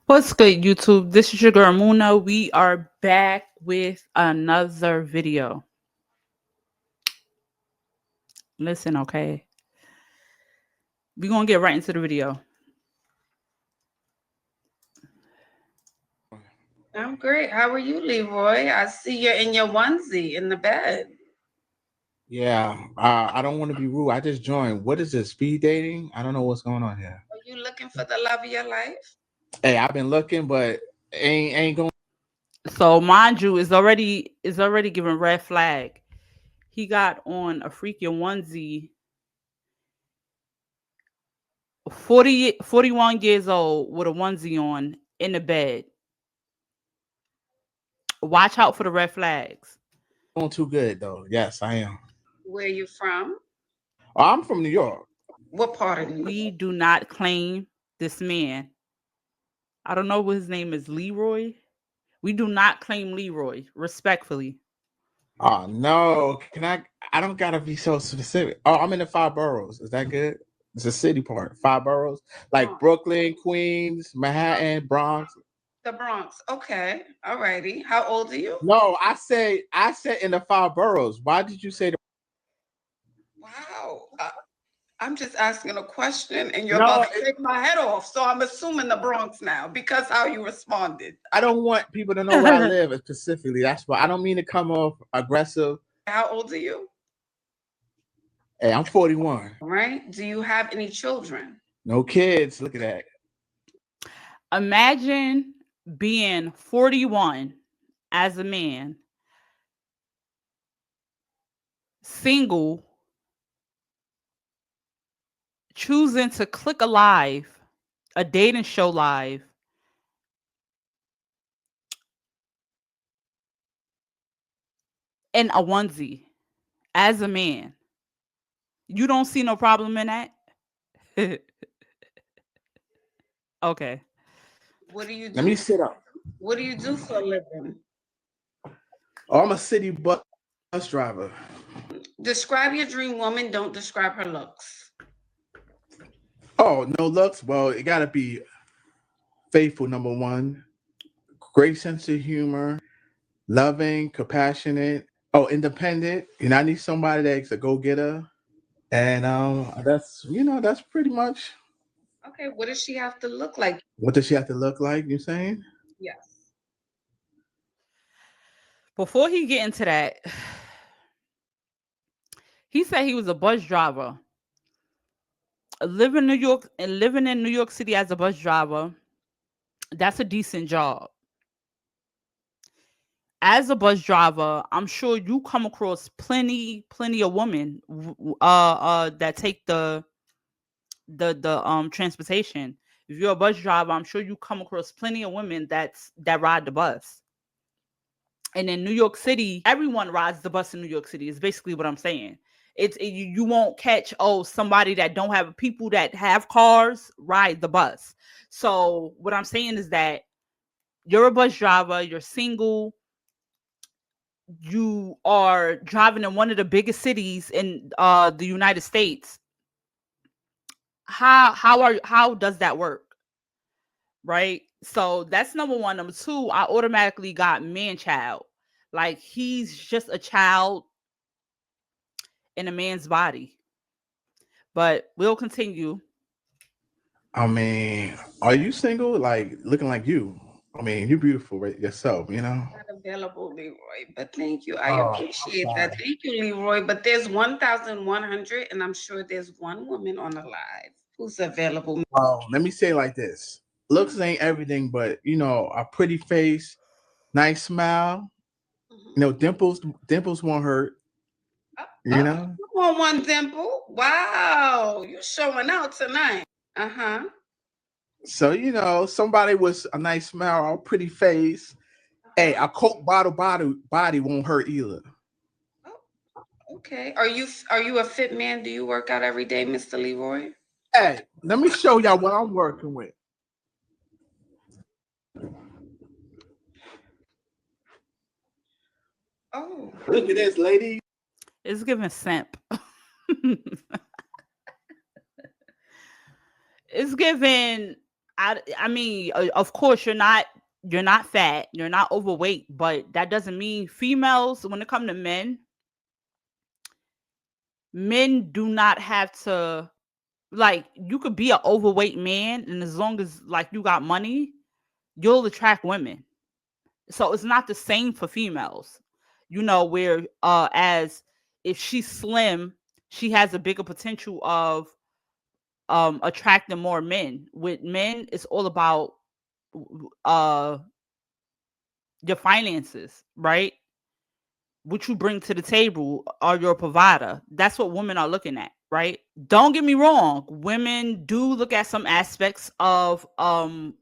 What's good, YouTube? This is your girl Muna. We are back with another video. Listen, okay? We're gonna get right into the video. I'm great. How are you, Leroy? I see you're in your onesie in the bed. Yeah, I don't want to be rude. I just joined. What is this? Speed dating? I don't know what's going on here. Are you looking for the love of your life? Hey, I've been looking, but ain't going. So, mind you, is already giving red flag. He got on a freaking onesie, 41 years old with a onesie on in the bed. Watch out for the red flags. Doing too good though. Yes, I am. Where you from? Oh, I'm from New York. What part of New We York? do not claim this man. I don't know what his name is, Leroy. We do not claim Leroy, respectfully. Oh no, can I? I don't gotta be so specific. Oh, I'm in the five boroughs. Is that good? It's a city part. Five boroughs, like Bronx. Brooklyn, Queens, Oh, Manhattan, Bronx. the Bronx. Okay. All righty. How old are you? No, I said in the five boroughs. Why did you say the? Wow. I'm just asking a question and you're about No, to take my head off. So I'm assuming the Bronx now because how you responded. I don't want people to know where I live specifically. That's why I don't mean to come off aggressive. How old are you? Hey, I'm 41. All right. Do you have any children? No kids. Look at that. Imagine being 41 as a man, single, choosing to click a live, a dating show live, in a onesie as a man. You don't see no problem in that? Okay. What do you Let do? me sit up. What do you do for a living? Oh, I'm a city bus driver. Describe your dream woman. Don't describe her looks. Oh, no looks. Well, it gotta be faithful. Number one, great sense of humor, loving, compassionate. Oh, independent. I need somebody that's a go getter. And that's pretty much. Okay, what does she have to look like? What does she have to look like? You saying? Yes. Before he get into that, he said he was a bus driver. Living in New York City as a bus driver, that's a decent job. As a bus driver, I'm sure you come across plenty of women that take the transportation. If you're a bus driver, I'm sure you come across plenty of women that ride the bus. And in New York City, everyone rides the bus in New York City. Is basically what I'm saying. You won't catch somebody that don't have people that have cars ride the bus. So what I'm saying is that you're a bus driver, you're single, you are driving in one of the biggest cities in the United States. How does that work? Right? So that's number one. Number two, I automatically got man child. Like he's just a child in a man's body. But we'll continue. I mean, are you single? Like looking like you? I mean, you're beautiful right yourself. Not available, Leroy, but thank you. I Oh, I'm appreciate that. sorry. Thank you, Leroy. But there's 1,100, and I'm sure there's one woman on the live who's available. Let me say it like this: looks ain't everything, but a pretty face, nice smile. Mhm. Dimples won't hurt. Oh, You oh, know. you want one dimple? Wow, you showing out tonight. Uh-huh. So somebody with a nice smile, a pretty face. Hey, Uh-huh. a Coke body won't hurt either. Oh, okay. Are you a fit man? Do you work out every day, Mr. Leroy? Hey, let me show y'all what I'm working with. Oh, Look at this, lady. It's giving simp. It's giving I mean, of course you're not fat, you're not overweight, but that doesn't mean females, when it comes to men do not have to, like, you could be an overweight man, and as long as like you got money, you'll attract women. So it's not the same for females. Where as if she's slim, she has a bigger potential of attracting more men. With men, it's all about uh your finances, right? What you bring to the table, are your provider. That's what women are looking at, right? Don't get me wrong, women do look at some aspects of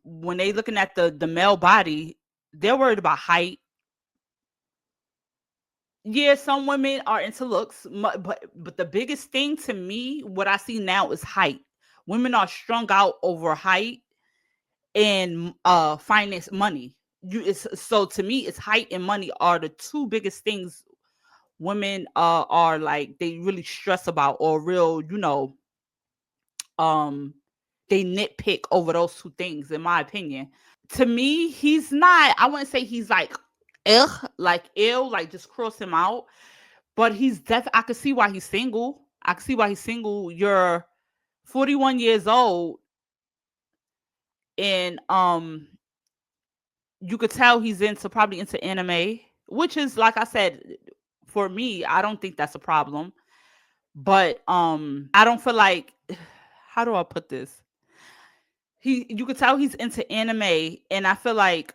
when they looking at the male body, they're worried about height. Yeah, some women are into looks, but the biggest thing to me, what I see now, is height. Women are strung out over height and finance, money. So to me, it's height and money are the two biggest things women are like, they really stress about, or real, um they nitpick over those two things, in my opinion. To me, he's not, I wouldn't say he's like like ill, like just cross him out. But I could see why he's single. I could see why he's single. You're 41 years old, and you could tell he's probably into anime, which is, like I said, for me, I don't think that's a problem. But I don't feel like, how do I put this? You could tell he's into anime, and I feel like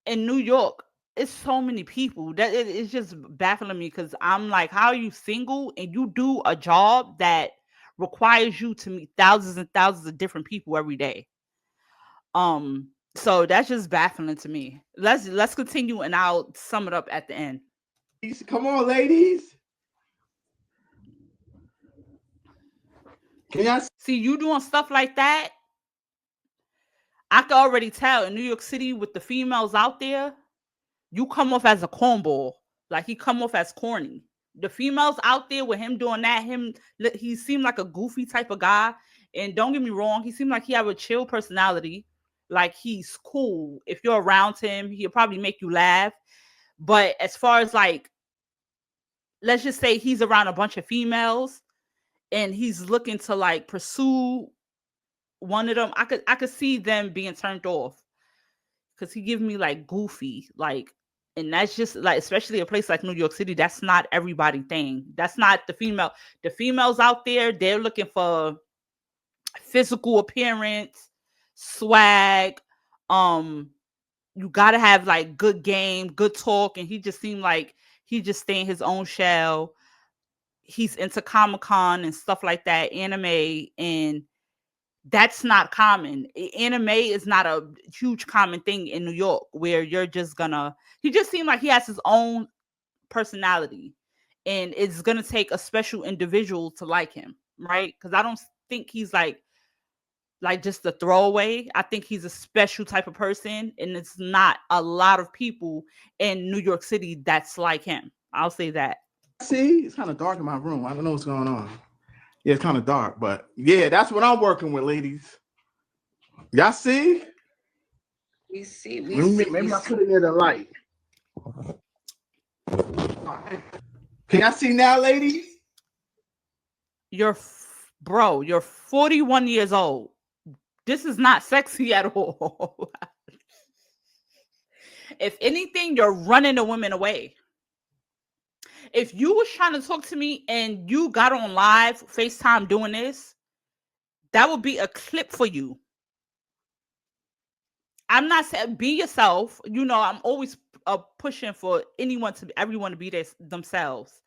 in New York, it's so many people that it's just baffling me, because I'm like, how are you single and you do a job that requires you to meet thousands and thousands of different people every day? So that's just baffling to me. Let's continue, and I'll sum it up at the end. Come on, ladies. Can y'all See, you doing stuff like that, I can already tell in New York City with the females out there, you come off as a cornball. Like, he come off as corny. The females out there with him doing that, he seemed like a goofy type of guy. And don't get me wrong, he seemed like he have a chill personality. Like, he's cool. If you're around him, he'll probably make you laugh. But as far as like, let's just say he's around a bunch of females and he's looking to like pursue one of them, I could see them being turned off, because he gives me like goofy, like, and that's just like, especially a place like New York City, that's not everybody thing. That's not the females out there, they're looking for physical appearance, swag, you gotta have like good game, good talk, and he just seemed like he just stay in his own shell. He's into Comic-Con and stuff like that, anime, and that's not common. Anime is not a huge common thing in New York, where you're just gonna, he just seemed like he has his own personality, and it's gonna take a special individual to like him, right? Because I don't think he's like just a throwaway. I think he's a special type of person, and it's not a lot of people in New York City that's like him. I'll say that. see? It's kind of dark in my room. I don't know what's going on. Yeah, it's kind of dark, but yeah, that's what I'm working with, ladies. Y'all see? We see. Maybe I put it in the light. Can y'all see now, ladies? You're 41 years old. This is not sexy at all. If anything, you're running the women away. If you was trying to talk to me and you got on live FaceTime doing this, that would be a clip for you. I'm not saying be yourself. I'm always pushing for everyone to be themselves.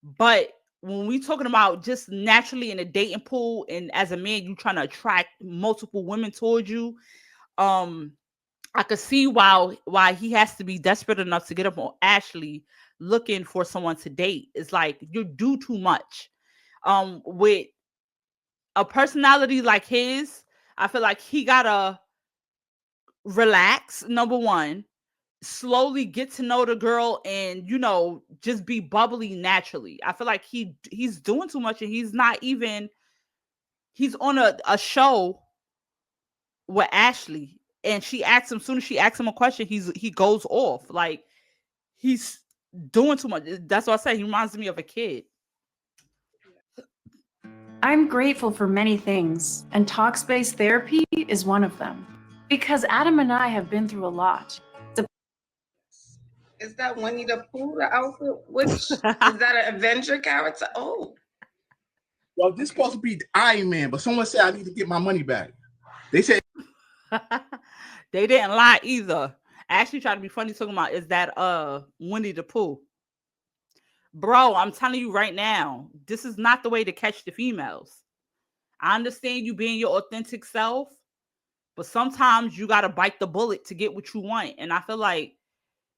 But when we talking about just naturally in a dating pool, and as a man, you trying to attract multiple women towards you, I could see why he has to be desperate enough to get up on Ashley looking for someone to date. It's like, you do too much. With a personality like his, I feel like he gotta relax, number one, slowly get to know the girl, and just be bubbly naturally. I feel like he's doing too much, and he's on a show with Ashley, and she asks him, soon as she asks him a question, he goes off. Like, he's doing too much. That's what I say. He reminds me of a kid. I'm grateful for many things, and Talkspace therapy is one of them. Because Adam and I have been through a lot. Is that Winnie the Pooh, the outfit? Which is that an Avenger character? Oh, Well, this supposed to be Iron Man, but someone said I need to get my money back. They said They didn't lie either. I actually tried to be funny talking about, is that Winnie the Pooh? Bro, I'm telling you right now, this is not the way to catch the females. I understand you being your authentic self, but sometimes you gotta bite the bullet to get what you want. And I feel like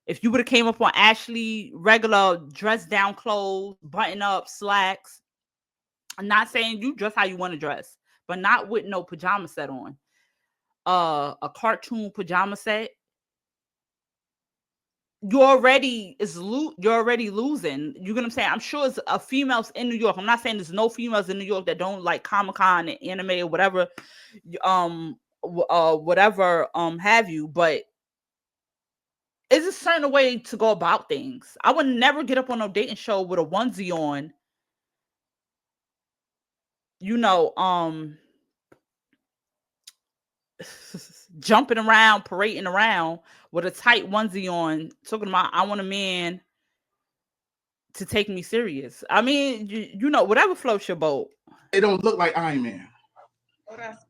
if you would have came up on Ashley regular dress down clothes, button up, slacks, I'm not saying you dress how you want to dress, but not with no pajama set on. A cartoon pajama set, you're already losing. You get what I'm saying? I'm sure it's females in New York. I'm not saying there's no females in New York that don't like Comic-Con and anime or whatever, whatever have you, but it's a certain way to go about things. I would never get up on a dating show with a onesie on, jumping around, parading around with a tight onesie on, talking about I want a man to take me serious. I mean, whatever floats your boat. it don't look like Iron Man. oh, that's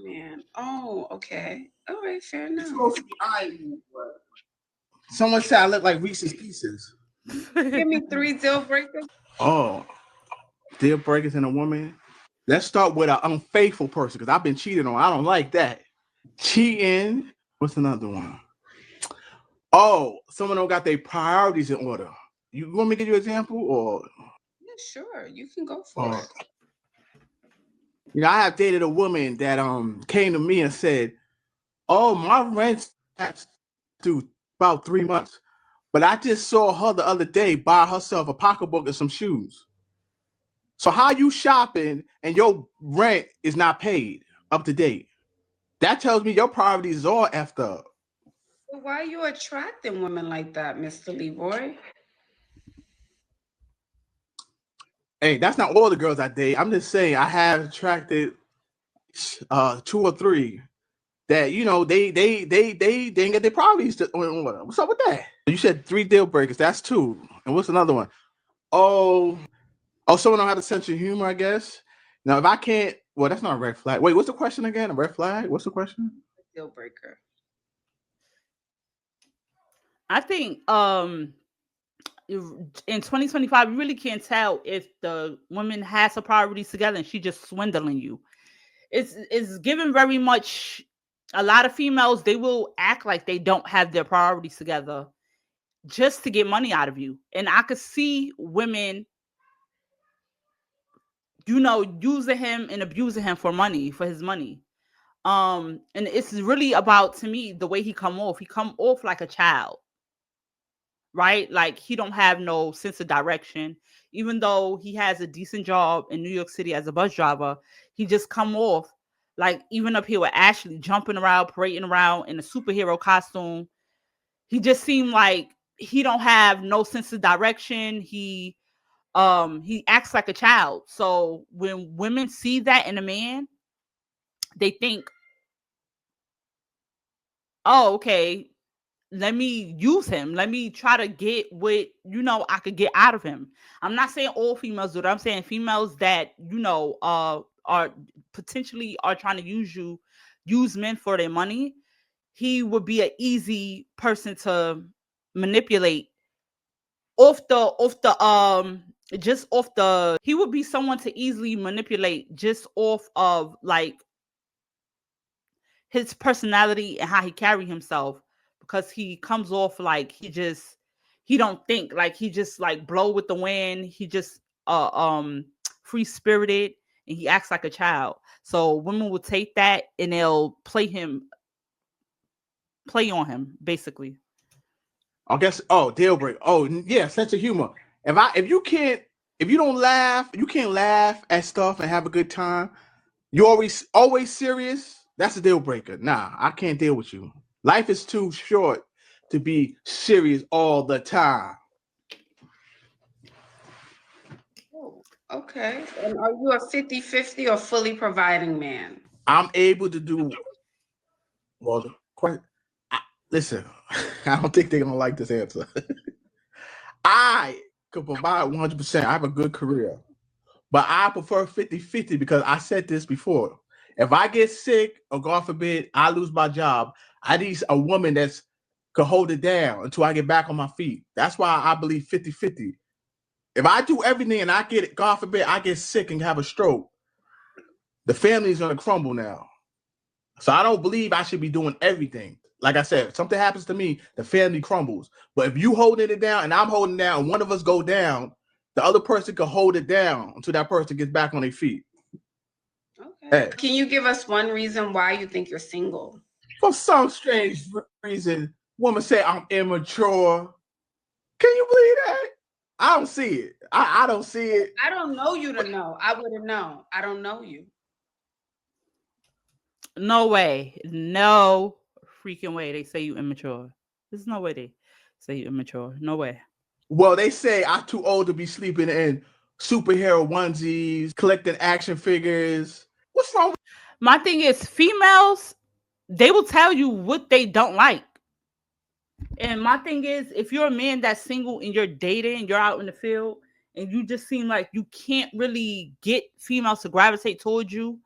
man. Oh, okay. All right, fair It's enough. supposed to be Iron Man, but someone said I look like Reese's Pieces. Give me 3 deal breakers. Oh, deal breakers in a woman. Let's start with an unfaithful person because I've been cheated on. I don't like that. Cheating. What's another one? Oh, someone don't got their priorities in order. You want me to give you an example, or Yeah, sure. You can go for it. I have dated a woman that came to me and said, "Oh, my rent's due about 3 months, but I just saw her the other day buy herself a pocketbook and some shoes. So how you shopping and your rent is not paid up to date? That tells me your priorities is all effed up." So why are you attracting women like that, Mr. Leroy? Hey, that's not all the girls I date. I'm just saying I have attracted 2 or 3 that they didn't get their priorities in order. What's up with that? You said 3 deal breakers. That's 2. And what's another one? Oh, someone don't have a sense of humor, I guess. Now, if I can't, well, that's not a red flag. Wait, what's the question again? A red flag? What's the question? Deal breaker. I think in 2025, you really can't tell if the woman has her priorities together and she just swindling you. It's given very much. A lot of females, they will act like they don't have their priorities together just to get money out of you. And I could see women, using him and abusing him for his money. And it's really about, to me, the way he come off. He come off like a child, right? Like he don't have no sense of direction. Even though he has a decent job in New York City as a bus driver, he just come off like, even up here with Ashley, jumping around, parading around in a superhero costume. He just seemed like he don't have no sense of direction. He acts like a child. So when women see that in a man, they think, oh, okay, let me use him. Let me try to get what, I could get out of him. I'm not saying all females do that. I'm saying females that, are potentially are trying to use men for their money. He would be an easy person to manipulate he would be someone to easily manipulate just off of like his personality and how he carry himself, because he comes off like he don't think, like he just like blow with the wind. He just free spirited, and he acts like a child. So women will take that and they'll play on him, basically. I guess. Oh, deal break. Oh, yeah, sense of humor. If you don't laugh, you can't laugh at stuff and have a good time. You always serious. That's a deal breaker. Nah, I can't deal with you. Life is too short to be serious all the time. Oh, okay. And are you a 50-50 or fully providing man? I'm able to do well. Listen, I don't think they're gonna like this answer. I could provide 100%. I have a good career, but I prefer 50-50 because I said this before. If I get sick or God forbid I lose my job, I need a woman that's could hold it down until I get back on my feet. That's why I believe 50-50. If I do everything and I get, God forbid, I get sick and have a stroke, the family is gonna crumble now. So I don't believe I should be doing everything. Like I said, if something happens to me, the family crumbles. But if you holding it down and I'm holding it down and one of us go down, the other person can hold it down until that person gets back on their feet. Okay. Hey. Can you give us one reason why you think you're single? For some strange reason, women say I'm immature. Can you believe that? I don't see it. I don't see it. I don't know you to know. I wouldn't know. I don't know you. No way. No freaking way they say you immature. There's no way they say you immature. No way. Well, they say I'm too old to be sleeping in superhero onesies, collecting action figures. What's wrong with My thing is, females, they will tell you what they don't like. And my thing is, if you're a man that's single and you're dating, you're out in the field, and you just seem like you can't really get females to gravitate towards you,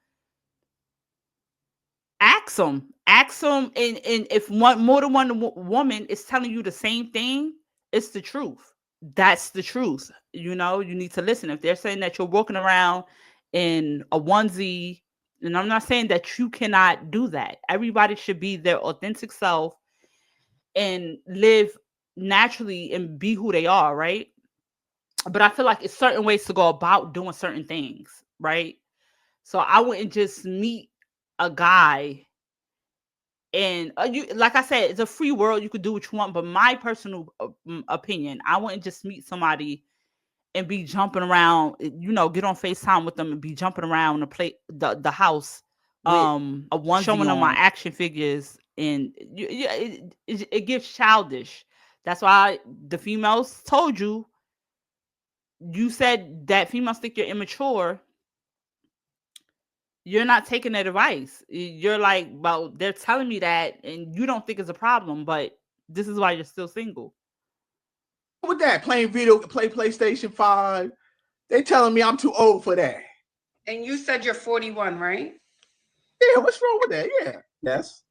ask them. And if more than one woman is telling you the same thing, it's the truth. That's the truth. You know, you need to listen. If they're saying that you're walking around in a onesie, and I'm not saying that you cannot do that. Everybody should be their authentic self and live naturally and be who they are, right? But I feel like it's certain ways to go about doing certain things, right? So I wouldn't just meet a guy and you, like I said, it's a free world. You could do what you want. But my personal opinion, I wouldn't just meet somebody and be jumping around, you know, get on FaceTime with them and be jumping around the house, showing them my action figures, and it gives childish. That's why the females told you. You said that females think you're immature. You're not taking their advice. You're like, well, they're telling me that, and you don't think it's a problem, but this is why you're still single. with that? Play PlayStation 5. They telling me I'm too old for that. And you said you're 41, right? Yeah, what's wrong with that? Yeah. Yes.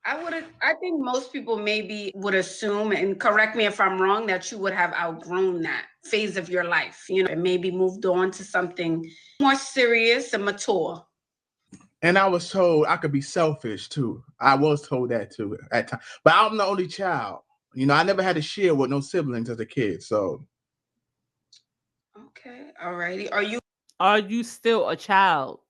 I think most people maybe would assume, and correct me if I'm wrong, that you would have outgrown that phase of your life, you know, and maybe moved on to something more serious and mature. And I was told I could be selfish too. I was told that too at times. But I'm the only child. You know, I never had to share with no siblings as a kid. So Okay, all righty. Are you still a child?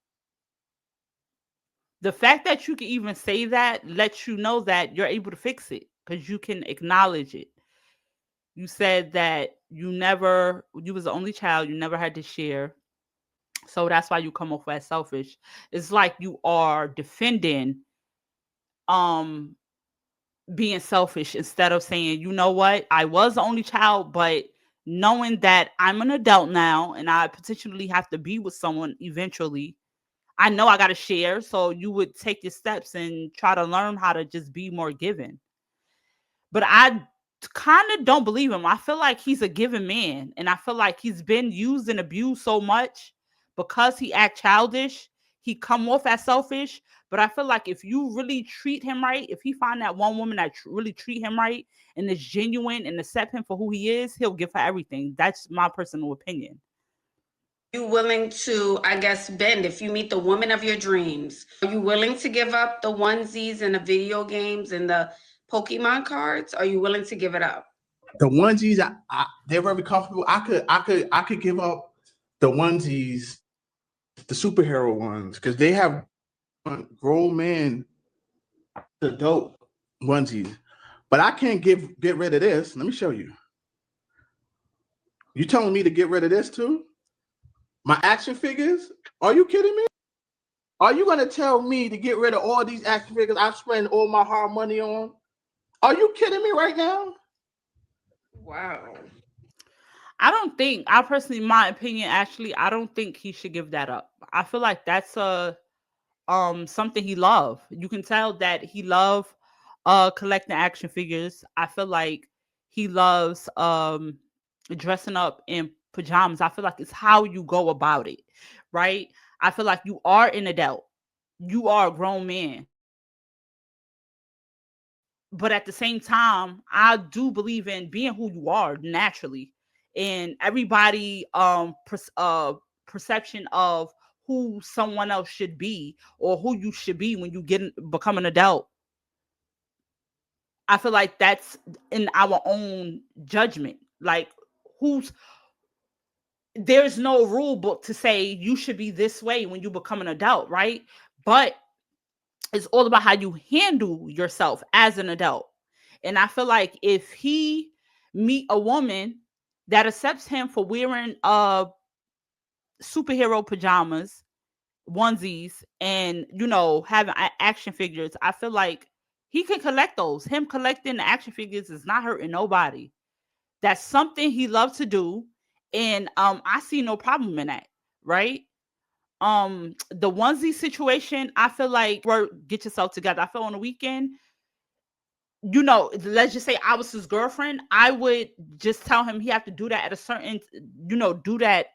The fact that you can even say that lets you know that you're able to fix it because you can acknowledge it. You said that you was the only child, you never had to share. So that's why you come off as selfish. It's like you are defending being selfish instead of saying, you know what, I was the only child, but knowing that I'm an adult now and I potentially have to be with someone eventually, I know I got to share. So you would take your steps and try to learn how to just be more giving. But I kind of don't believe him. I feel like he's a giving man, and I feel like he's been used and abused so much because he act childish. He come off as selfish. But I feel like if you really treat him right, if he find that one woman that really treat him right and is genuine and accept him for who he is, he'll give her everything. That's my personal opinion. You willing to, I guess, bend if you meet the woman of your dreams? Are you willing to give up the onesies and the video games and the Pokemon cards? Are you willing to give it up? the onesies, they're very comfortable. I could give up the onesies, the superhero ones, because they have grown men, adult onesies. But I can't get rid of this. Let me show you. You telling me to get rid of this too? My action figures? Are you kidding me? Are you gonna tell me to get rid of all these action figures I spend all my hard money on? Are you kidding me right now? Wow. I personally, my opinion, actually, I don't think he should give that up. I feel like that's something he love. You can tell that he love collecting action figures. I feel like he loves dressing up in pajamas. I feel like it's how you go about it, right? I feel like you are an adult. You are a grown man. But at the same time, I do believe in being who you are naturally. And everybody perception of who someone else should be or who you should be when you become an adult. I feel like that's in our own judgment. Like who's there's no rule book to say you should be this way when you become an adult, right? But it's all about how you handle yourself as an adult. And I feel like if he meet a woman that accepts him for wearing superhero pajamas, onesies, and having action figures, I feel like he can collect those. Him collecting the action figures is not hurting nobody. That's something he loves to do, and I see no problem in that, right? The onesie situation, I feel like get yourself together. I feel on the weekend, let's just say I was his girlfriend, I would just tell him he have to do that at a certain, do that.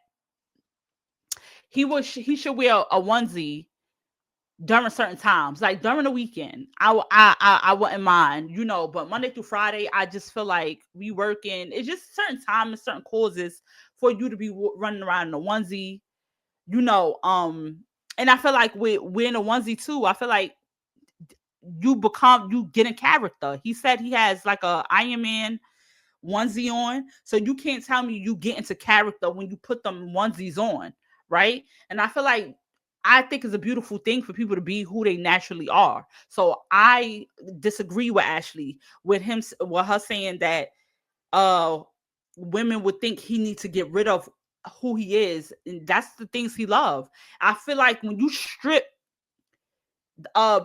He should wear a onesie during certain times, like during the weekend. I wouldn't mind, but Monday through Friday, I just feel like we working. It's just certain time and certain causes for you to be running around in a onesie, and I feel like with wearing a onesie too, I feel like you get in character. He said he has like a Iron Man onesie on, so you can't tell me you get into character when you put them onesies on, right? And I think it's a beautiful thing for people to be who they naturally are. So I disagree with Ashley with her saying that women would think he needs to get rid of who he is, and that's the things he loves. I feel like when you strip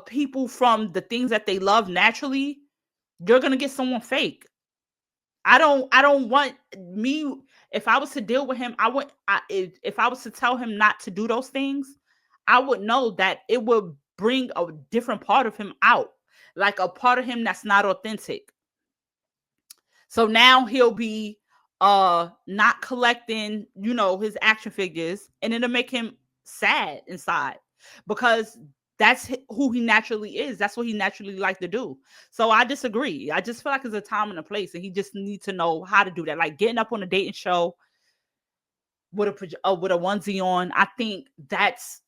people from the things that they love naturally, you're gonna get someone fake. I don't want me. If I was to deal with him, if I was to tell him not to do those things, I would know that it would bring a different part of him out, like a part of him that's not authentic. So now he'll be not collecting, his action figures, and it'll make him sad inside because that's who he naturally is. That's what he naturally like to do. So I disagree. I just feel like there's a time and a place, and he just needs to know how to do that. Like getting up on a dating show with a onesie on, I think that's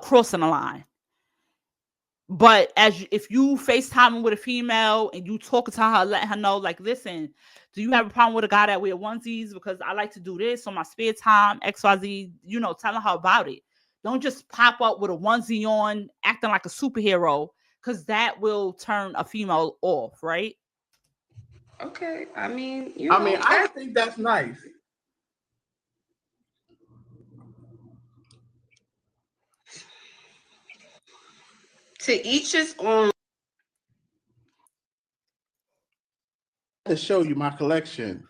crossing the line. But if you FaceTiming with a female and you talking to her, letting her know, like, listen, do you have a problem with a guy that wear onesies? Because I like to do this on my spare time, XYZ, telling her about it. Don't just pop up with a onesie on, acting like a superhero, because that will turn a female off, right? Okay. I mean, I think that's nice. To each his own. To show you my collection.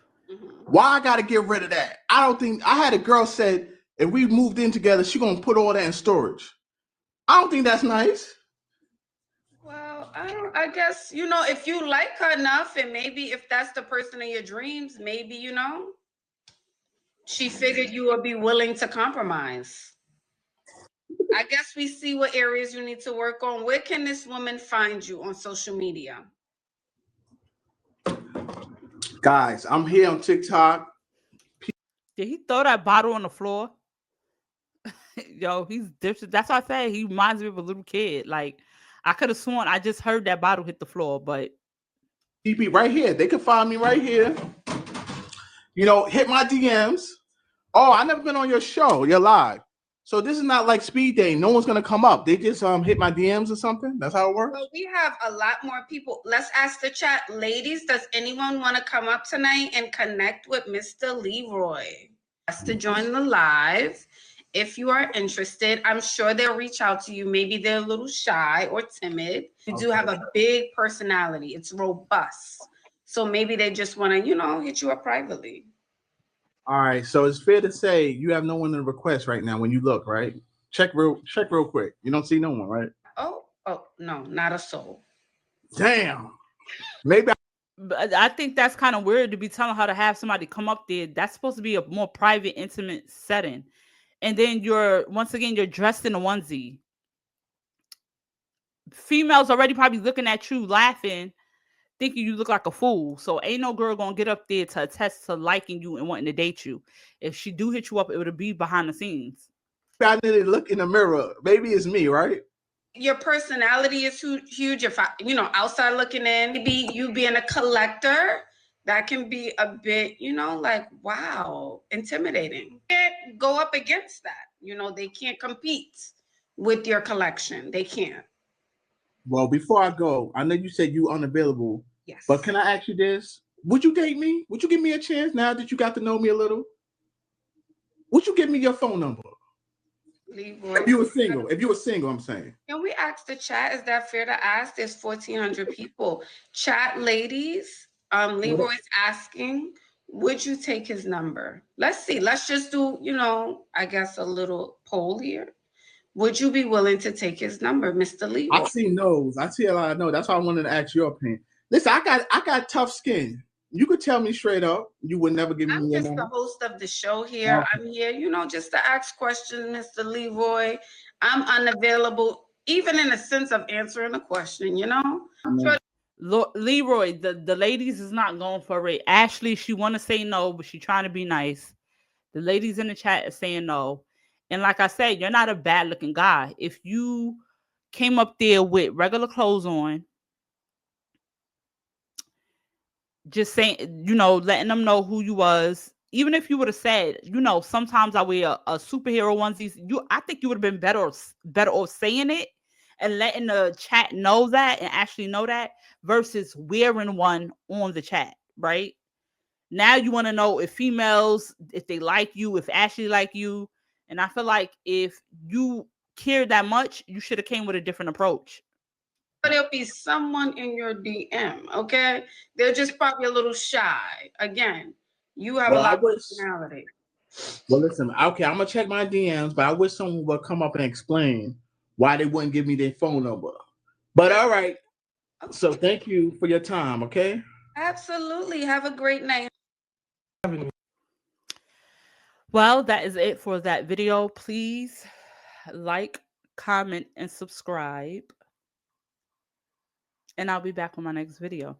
Why I gotta get rid of that? I don't think I had a girl said if we moved in together, she gonna put all that in storage. I don't think that's nice. Well, I guess, if you like her enough, and maybe if that's the person of your dreams, maybe, she figured you would be willing to compromise. I guess we see what areas you need to work on. Where can this woman find you on social media? Guys, I'm here on TikTok. Did he throw that bottle on the floor? Yo, he's different. That's why I say he reminds me of a little kid. Like, I could have sworn I just heard that bottle hit the floor, but TP right here. They can find me right here. Hit my DMs. Oh, I never been on your show. You're live. So this is not like speed dating. No one's gonna come up. They just hit my DMs or something. That's how it works. Well, we have a lot more people. Let's ask the chat, ladies. Does anyone want to come up tonight and connect with Mr. Leroy? Has to join the live. If you are interested, I'm sure they'll reach out to you. Maybe they're a little shy or timid. You do have a big personality. It's robust. So maybe they just want to, hit you up privately. All right. So it's fair to say you have no one to request right now when you look, right? Check real quick. You don't see no one, right? Oh, no, not a soul. Damn. Maybe But I think that's kind of weird to be telling her to have somebody come up there. That's supposed to be a more private, intimate setting. And then you're dressed in a onesie. Females already probably looking at you laughing, thinking you look like a fool. So ain't no girl gonna get up there to attest to liking you and wanting to date you. If she do hit you up, it would be behind the scenes. I need to look in the mirror. Maybe it's me, right? Your personality is huge. If outside looking in, maybe you being a collector, that can be a bit, like, wow, intimidating. Can't go up against that. They can't compete with your collection. They can't. Well, before I go, I know you said you unavailable. Yes. But can I ask you this? Would you date me? Would you give me a chance now that you got to know me a little? Would you give me your phone number? Leroy, If you were single, I'm saying. Can we ask the chat? Is that fair to ask? There's 1,400 people. Chat ladies, Leroy's asking, would you take his number? Let's see. Let's just do, I guess a little poll here. Would you be willing to take his number, Mr. Leroy? I see no's. I see a lot of no. That's why I wanted to ask your opinion. Listen, I got tough skin. You could tell me straight up. You would never give me I'm your just the number. host of the show here. I'm here, just to ask questions, Mr. Leroy. I'm unavailable, even in the sense of answering a question, Leroy, the ladies is not going for it. Ashley, she want to say no, but she trying to be nice. The ladies in the chat are saying no. And like I said, you're not a bad looking guy. If you came up there with regular clothes on, just saying, letting them know who you was. Even if you would have said, sometimes I wear a superhero onesies, I think you would have been better off saying it and letting the chat know that and actually know that versus wearing one on the chat, right? Now you want to know if females, if they like you, if Ashley like you. And I feel like if you cared that much, you should have came with a different approach. There'll be someone in your DM, okay? They're just probably a little shy. Again, you have a lot of personality. Well, listen, okay, I'm gonna check my DMs, but I wish someone would come up and explain why they wouldn't give me their phone number. But all right. So thank you for your time, okay? Absolutely. Have a great night. Well, that is it for that video. Please like, comment, and subscribe. And I'll be back on my next video.